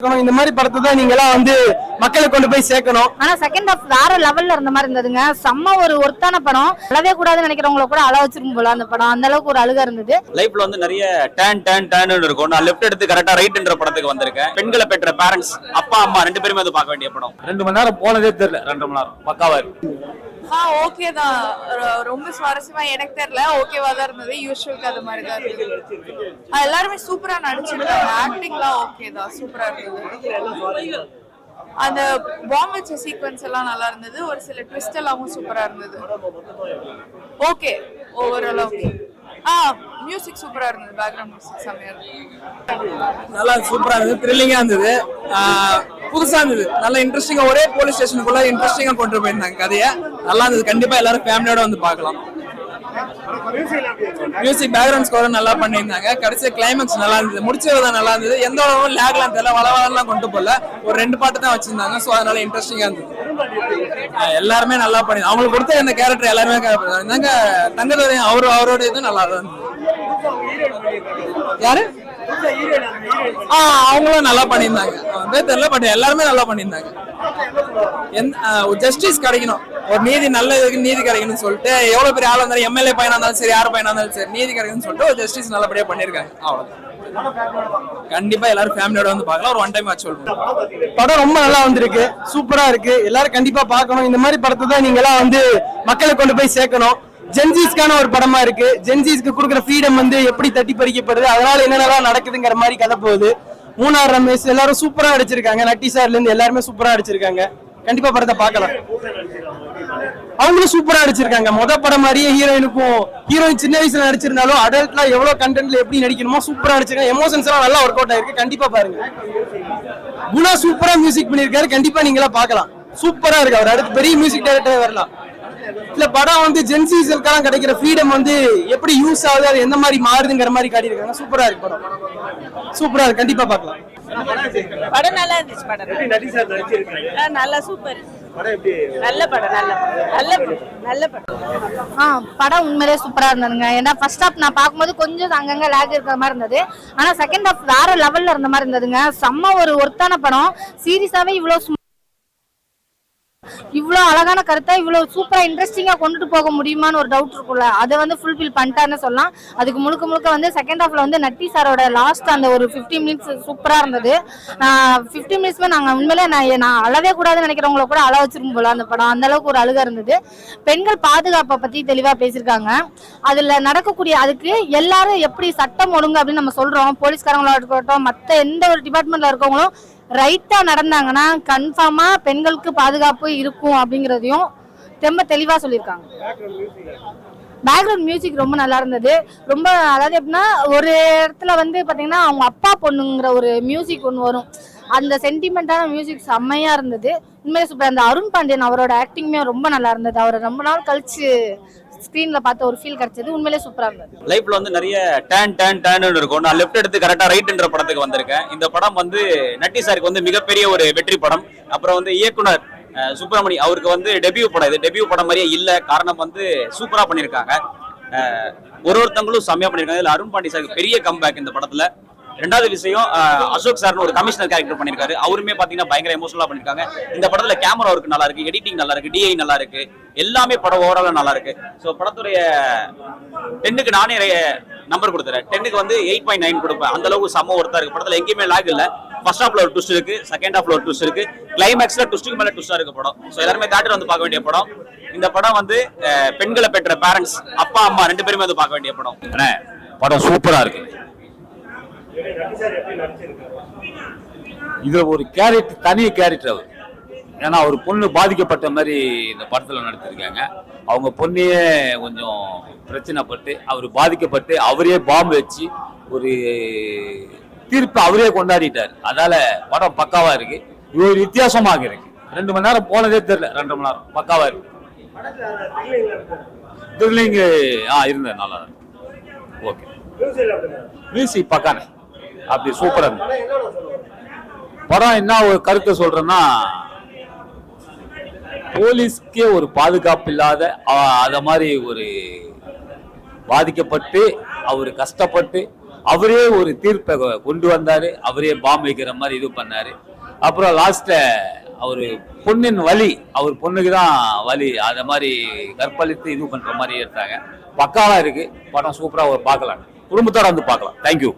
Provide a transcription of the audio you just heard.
இந்த மாதிரி படத்தை தான் நீங்க எல்லாம் வந்து மக்களை கொண்டு போய் சேர்க்கணும். ஆனா செகண்ட் ஹாஃப் வேற லெவல்ல இருந்த மாதிரி இருந்ததுங்க. செம்ம ஒரு ஒர்த்தான படம். அழவே கூடாதுன்னு நினைக்கிறவங்கள கூட அழ வச்சிரும் போல அந்த படம். அந்த அளவுக்கு ஒரு அழுகா இருந்தது. லைஃப்ல வந்து நிறைய டேன் இருக்கும். நான் லெஃப்ட் எடுத்து கரெக்டா ரைட்ன்ற படத்துக்கு வந்திருக்கேன். பெண்களை பெற்ற பேரண்ட்ஸ் அப்பா அம்மா ரெண்டு பேருமே வந்து பார்க்க வேண்டிய படம். 2 மணி நேரம் போனதே தெரியல. 2 மணி நேரம் பக்காவா இருக்கு. ஓகே தான். ரொம்ப சுவாரஸ்யமா எனக்கு தெரியல. ஓகேவா தான் இருந்தது. யூஷுவலுக்கு அது மாதிரி தான் இருந்தது. எல்லாருமே சூப்பரா நடிச்சிருக்காங்க. ஆக்டிங்லாம் ஓகே தான். சூப்பரா இருந்தது. அந்த பாம்பு வச்ச சீக்வன்ஸ் எல்லாம் நல்லா இருந்தது. ஒரு சில ட்விஸ்ட் எல்லாமும் சூப்பரா இருந்தது. Okay overall okay. மியூசிக் சூப்பரா இருந்தது. பேக்ரவுண்ட் மியூசிக் செம்மையா இருந்தது. நல்லா சூப்பரா இருந்தது. த்ரில்லிங்கா இருந்தது. புதுசா இருந்தது. நல்லா இன்ட்ரெஸ்டிங்கா ஒரே போலீஸ் ஸ்டேஷனுக்குள்ள இன்ட்ரெஸ்டிங்கா கொண்டு போயிருந்தாங்க கதையை. நல்லா இருந்தது. கண்டிப்பா எல்லாரும் ஃபேமிலியோட வந்து பார்க்கலாம். மியூசிக் பேக்ரவுண்ட் ஸ்கோர் நல்லா பண்ணியிருந்தாங்க. கடைசி கிளைமேக்ஸ் நல்லா இருந்தது. முடிச்சது நல்லா இருந்தது. எந்த அளவும் லேக்லாம் தெரியல. வளவலாம் கொண்டு போகல. ஒரு 2 பாட்டு தான் வச்சிருந்தாங்க. ஸோ அதனால இன்ட்ரெஸ்டிங்கா இருந்தது. எல்லாருமே நல்லா பண்ணி அவங்களுக்கு கொடுத்த இந்த கேரக்டர் எல்லாருமே இருந்தாங்க. தங்கதுரை அவரோட இது நல்லா இருந்தது. யாரு அவங்களும் நல்லா பண்ணியிருந்தாங்க. தெரியல பட் எல்லாருமே நல்லா பண்ணியிருந்தாங்க. ஜஸ்டிஸ் கிடைக்கணும். ஒரு நீதி நல்ல நீதி கிடைக்கணும்னு சொல்லிட்டு எவ்வளவு பெரிய ஆள் இருந்தாலும் எம்எல்ஏ பையனா இருந்தாலும் சரி யார் பையனா இருந்தாலும் சரி நீதி கிடைக்கணும்னு சொல்லிட்டு ஒரு ஜஸ்டிஸ் நல்லபடியா பண்ணிருக்காங்க. அவ்வளவு கண்டிப்பா எல்லாரும் ஃபேமிலியோட வந்து பார்க்கலாம். ஒரு 1 டைம் வாட்ச் சொல்லுவோம். படம் ரொம்ப நல்லா வந்திருக்கு. சூப்பரா இருக்கு. எல்லாரும் கண்டிப்பா பார்க்கணும். இந்த மாதிரி படத்தை தான் நீங்க எல்லாம் வந்து மக்களை கொண்டு போய் சேர்க்கணும். ஜென்சிஸ்க்கான ஒரு படமா இருக்கு. ஜென்சிஸ்க்கு கொடுக்குற ஃப்ரீடம் வந்து எப்படி தட்டி பறிக்கப்படுது, அதனால என்னென்னலாம் நடக்குதுங்கிற மாதிரி கதை போகுது. மூணார் ரமேஷ் எல்லாரும் சூப்பரா அடிச்சிருக்காங்க. நட்டி சார்ல இருந்து எல்லாருமே சூப்பரா அடிச்சிருக்காங்க. கண்டிப்பா படத்தை பார்க்கலாம். அவங்களும் சூப்பரா அடிச்சிருக்காங்க. படம் மாதிரியே ஹீரோயின் சின்ன வயசுல நடிச்சிருந்தாலும் அடல்ட்ல எவ்வளவு கண்டென்ட்ல எப்படி நடிக்கணுமோ சூப்பரா நடிச்சிருக்காங்க. எமோஷன்ஸ் எல்லாம் நல்லா ஒர்க் அவுட் ஆயிருக்கு. கண்டிப்பா பாருங்க. குணா சூப்பரா மியூசிக் பண்ணிருக்காரு. கண்டிப்பா நீங்க எல்லாம் பார்க்கலாம். சூப்பரா இருக்கு. அவர் அடுத்து பெரிய மியூசிக் டைரக்டரே வரலாம். இல்ல படம் வந்து ஜென்சிஸ்க்கெல்லாம் கிடைக்கிற ஃப்ரீடம் வந்து எப்படி யூஸ் ஆகுது, அது எந்த மாதிரி மாறுதுங்கிற மாதிரி காட்டியிருக்காங்க. சூப்பரா இருக்கு படம். சூப்பரா இருக்கு. கண்டிப்பா பார்க்கலாம். படம் நல்லா இருந்துச்சு. படம் நல்லா சூப்பர். நல்ல படம். நல்ல படம். படம் உண்மையிலேயே சூப்பரா இருந்ததுங்க. ஏன்னா ஃபர்ஸ்ட் ஹாஃப் நான் பார்க்கும்போது கொஞ்சம் அங்கங்க லேக் இருக்கிற மாதிரி இருந்தது. ஆனா செகண்ட் ஹாஃப் வேற லெவல்ல இருந்த மாதிரி இருந்ததுங்க. செம்ம ஒரு ஒர்த்தான படம். சீரியஸாவே இவ்வளோ அழகான கருத்தை இவ்வளோ சூப்பரா இன்ட்ரெஸ்டிங்கா கொண்டுட்டு போக முடியுமான்னு ஒரு டவுட் இருக்குல்ல, அதை வந்து ஃபுல்ஃபில் பண்ணிட்டாருன்னு சொல்லலாம். அதுக்கு முழுக்க வந்து செகண்ட் ஹாஃப்ல வந்து நட்டி சாரோட லாஸ்ட் அந்த ஒரு 15 மினிட்ஸ் சூப்பரா இருந்தது. 15 மினிட்ஸ்மே நாங்கள் உண்மையிலே நான் அழவே கூடாதுன்னு நினைக்கிறவங்கள கூட அழ வச்சிரும் போல அந்த படம். அந்த அளவுக்கு ஒரு அழுகா இருந்தது. பெண்கள் பாதுகாப்பை பத்தி தெளிவா பேசியிருக்காங்க. அதுல நடக்கக்கூடிய அதுக்கு எல்லாரும் எப்படி சட்டம் ஒழுங்கு அப்படின்னு நம்ம சொல்றோம். போலீஸ்காரங்களா இருக்கட்டும், மற்ற எந்த ஒரு டிபார்ட்மெண்ட்ல இருக்கவங்களும் ரைட்டா நடந்தாங்கன்னா கன்ஃபார்மா பெண்களுக்கு பாதுகாப்பு இருக்கும் அப்படிங்கறதையும் ரொம்ப தெளிவா சொல்லியிருக்காங்க. பேக்ரவுண்ட் மியூசிக் ரொம்ப நல்லா இருந்தது. ரொம்ப அதாவது எப்படின்னா ஒரு இடத்துல வந்து பாத்தீங்கன்னா அவங்க அப்பா பொண்ணுங்கிற ஒரு மியூசிக் ஒன்று வரும். அந்த சென்டிமெண்டான மியூசிக் செம்மையா இருந்தது. உண்மையிலே சூப்பர். அந்த அருண் பாண்டியன் அவரோட ஆக்டிங்குமே ரொம்ப நல்லா இருந்தது. அவரை ரொம்ப நாள் கழிச்சு ஸ்கிரீன்ல பார்த்த ஒரு ஃபீல் கிடைச்சது. உண்மையிலே சூப்பரா இருந்தது. லைஃப்ல வந்து நிறைய டேன் இருக்கும். நான் லெஃப்ட் எடுத்து கரெக்டா ரைட்ன்ற படத்துக்கு வந்திருக்கேன். இந்த படம் வந்து நட்டி சாருக்கு வந்து மிகப்பெரிய ஒரு வெற்றி படம். அப்புறம் வந்து இயக்குனர் சுப்பிரமணி அவருக்கு வந்து டெபியூ படம். இது டெபியூ படம் மாதிரியே இல்ல. காரணம் வந்து சூப்பரா பண்ணிருக்காங்க. ஒருத்தங்களும் செம்மையா பண்ணிருக்காங்க. இதுல அருண் பாண்டி சாருக்கு பெரிய கம்பேக் இந்த படத்துல. ரெண்டாவது விஷயம், அசோக் சார்னு ஒரு கமிஷனர் கேரக்டர் பண்ணிருக்காரு. அவருமே பாத்தீங்கன்னா பயங்கர எமோஷனலா பண்ணிருக்காங்க. இந்த படத்துல கேமரா ஒர்க் நல்லா இருக்கு, எடிட்டிங் நல்லா இருக்கு, டிஐ நல்லா இருக்கு, எல்லாமே படம் ஓவராலா நல்லா இருக்கு. ஸோ படத்துடைய 10க்கு நானே நம்பர் கொடுத்துறேன். 10க்கு வந்து 8.9 கொடுப்பேன். அந்த அளவுக்கு செம்ம ஒர்த்தா இருக்கு. படத்துல எங்கேயுமே லாக் இல்ல. ஃபர்ஸ்ட் ஹாஃப்ல ஒரு ட்விஸ்ட் இருக்கு, செகண்ட் ஹாஃப்ல ஒரு ட்விஸ்ட் இருக்கு, கிளைமேக்ஸ்ல ட்விஸ்ட்டுக்கு மேல ட்விஸ்டா இருக்கு படம். ஸோ எல்லாருமே தேட்டர் வந்து பார்க்க வேண்டிய படம். இந்த படம் வந்து பெண்களை பெற்ற பேரண்ட்ஸ் அப்பா அம்மா ரெண்டு பேருமே வந்து பார்க்க வேண்டிய படம். படம் சூப்பரா இருக்கு. இது ஒரு கேரக்டர், தனி கேரக்டர் அவர். ஏன்னா ஒரு பொண்ணு பாதிக்கப்பட்ட மாதிரி இந்த படத்துல நடத்திருக்காங்க. அவங்க பொண்ணையே கொஞ்சம் பிரச்சனைப்பட்டு அவர் பாதிக்கப்பட்டு அவரே பாம்பு வச்சு ஒரு தீர்ப்பு அவரே கொண்டாடிட்டார். அதனால படம் பக்காவா இருக்கு. இது ஒரு வித்தியாசமாக இருக்கு. 2 மணி நேரம் போனதே தெரியல. 2 மணி நேரம் பக்காவா இருக்கு. த்ரில்லிங் இருந்தது. நல்லா இருக்கு. ஓகே. மியூசிக் பக்கான அப்படி சூப்பரா இருக்கு. படம் என்ன ஒரு கருத்தை சொல்றேன்னா, போலீஸ்க்கே ஒரு பாதுகாப்பு இல்லாத அத மாதிரி ஒரு பாதிக்கப்பட்டு அவர் கஷ்டப்பட்டு அவரே ஒரு தீர்ப்பை கொண்டு வந்தாரு, அவரே பாம் வைக்கிற மாதிரி இது பண்ணாரு. அப்புறம் லாஸ்ட்ல அவரு பொண்ணின் வலி, அவர் பொண்ணுக்கு தான் வலி, அத மாதிரி கற்பழித்து இது பண்ற மாதிரி எடுத்தாங்க. பக்காவா இருக்கு படம், சூப்பரா பார்க்கலாம், குடும்பத்தோட வந்து பார்க்கலாம். தேங்க்யூ.